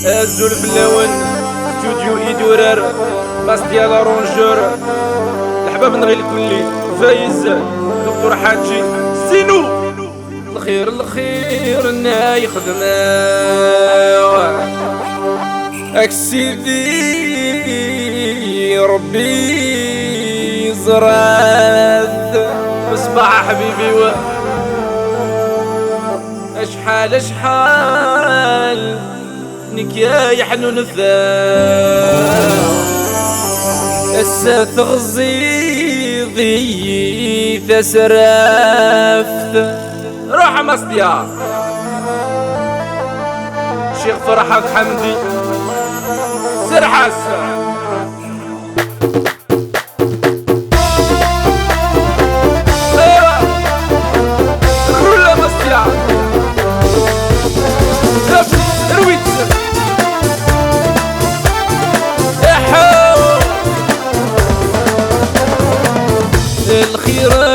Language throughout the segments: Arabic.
الزول بلاون ستوديو ايدورار باس ديال رونجور الحباب نغي الكلي فايز دكتور حاجي سينو الخير الخير نا يخدمه اكسيدي ربي زرات مصباح حبيبي اشحال نكيا يحنون السا تغزيضي تسرفت روح مصديا شيخ فرحات حمدي سر حسن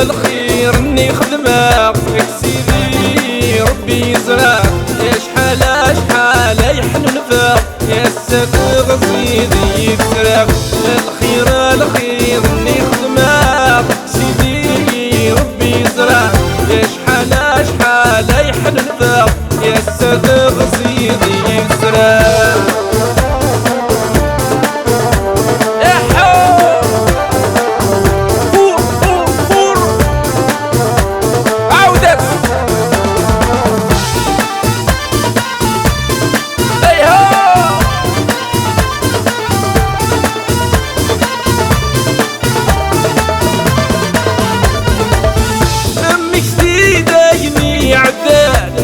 الخير اني خدمه سيدي ربي يزرع شحال يحنون فاق يا السفر سيدي يسرع الخير اني خدمه سيدي ربي يزرع شحال يحنون فاق يا السفر سيدي يسرع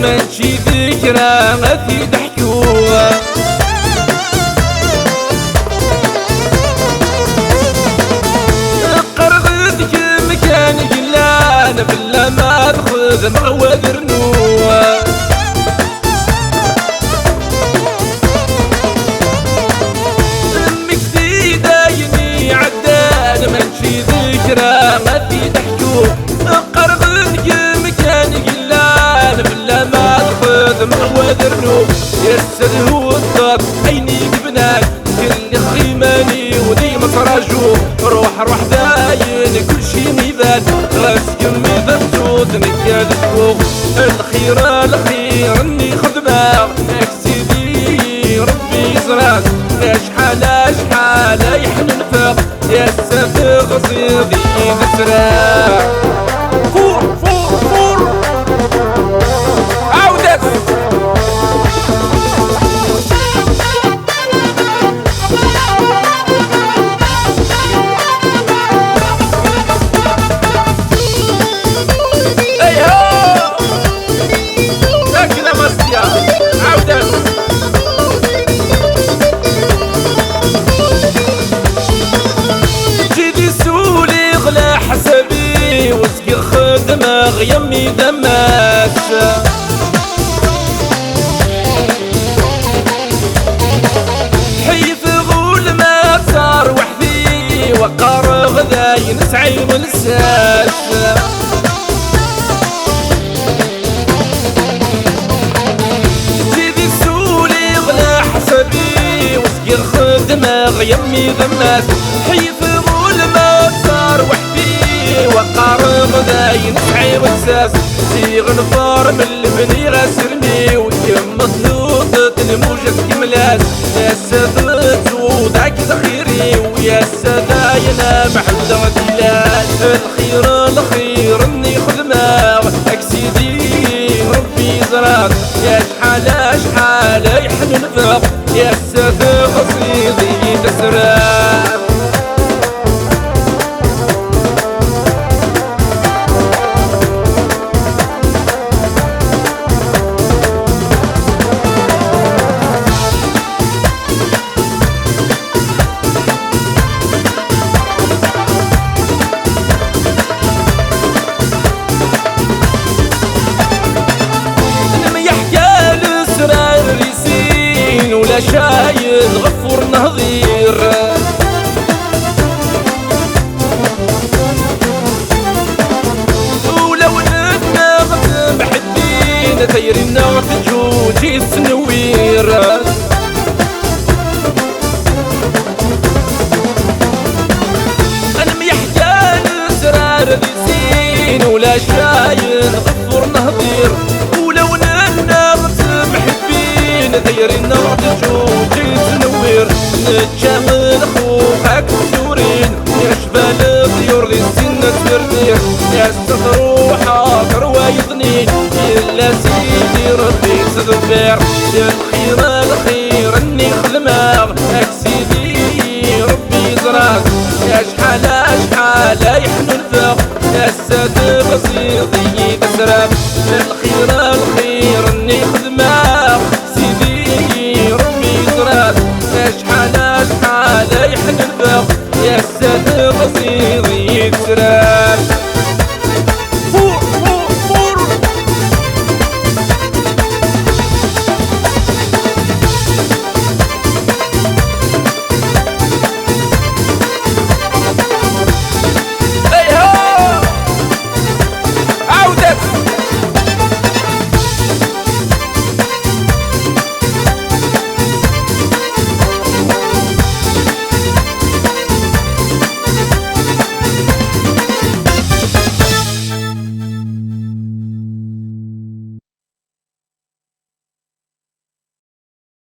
ما نشي ذكرى غادي ضحكوها قرغتك مكان قلان بلا ما تخذ مغوى ذرنوها امك زيدايني عدان ما نشي ذكرى غادي ضحكوها قرغتك مكان قلان بلا ما تخذ مغوى ذرنوها يرسل هو الضاد عيني بنات كل خيماني وديما تراجو روح داين كل شي ميبان راسك ميبان صوت نكاد فوق الخير اني خدمه سيدي ربي يزرع شحال يحنن فاق يا السفر غزيضي بسرع فور عودت خدمة يمي دمات حيف غول ما صار وحدي وقار غذاي نسعي ونساس جيبي سولي غلا حسبي وسقي الخدمة يمي دمات حيف غول ما صار وحدي وقار غذاي نسعي ونساس سيغ نفار من البني راس رمي ويم مطلوطة الموجة كملاس يا سادة وضعك ذخيري ويا سادة ينا محل غديلات الخير اني خدمة اكسيدي ربي زرار يا شحال يحنون فاق يا سادة قصيدي تسرار ولا شايل غفور نهضير ولو ندنا غد محدين تيرنا وتجوجي السنوير خير نرجو جيت تنوير نتجامل خوخك تورين يا شبال الطيور ذي السنة تبردير يا ستروحة تروى يضنين إلا سيدي ربي تدبر يا الخير اني خدمة اك سيدي ربي يزرعك يا شحال يحنو الفاق يا السادة بسيطي تسرب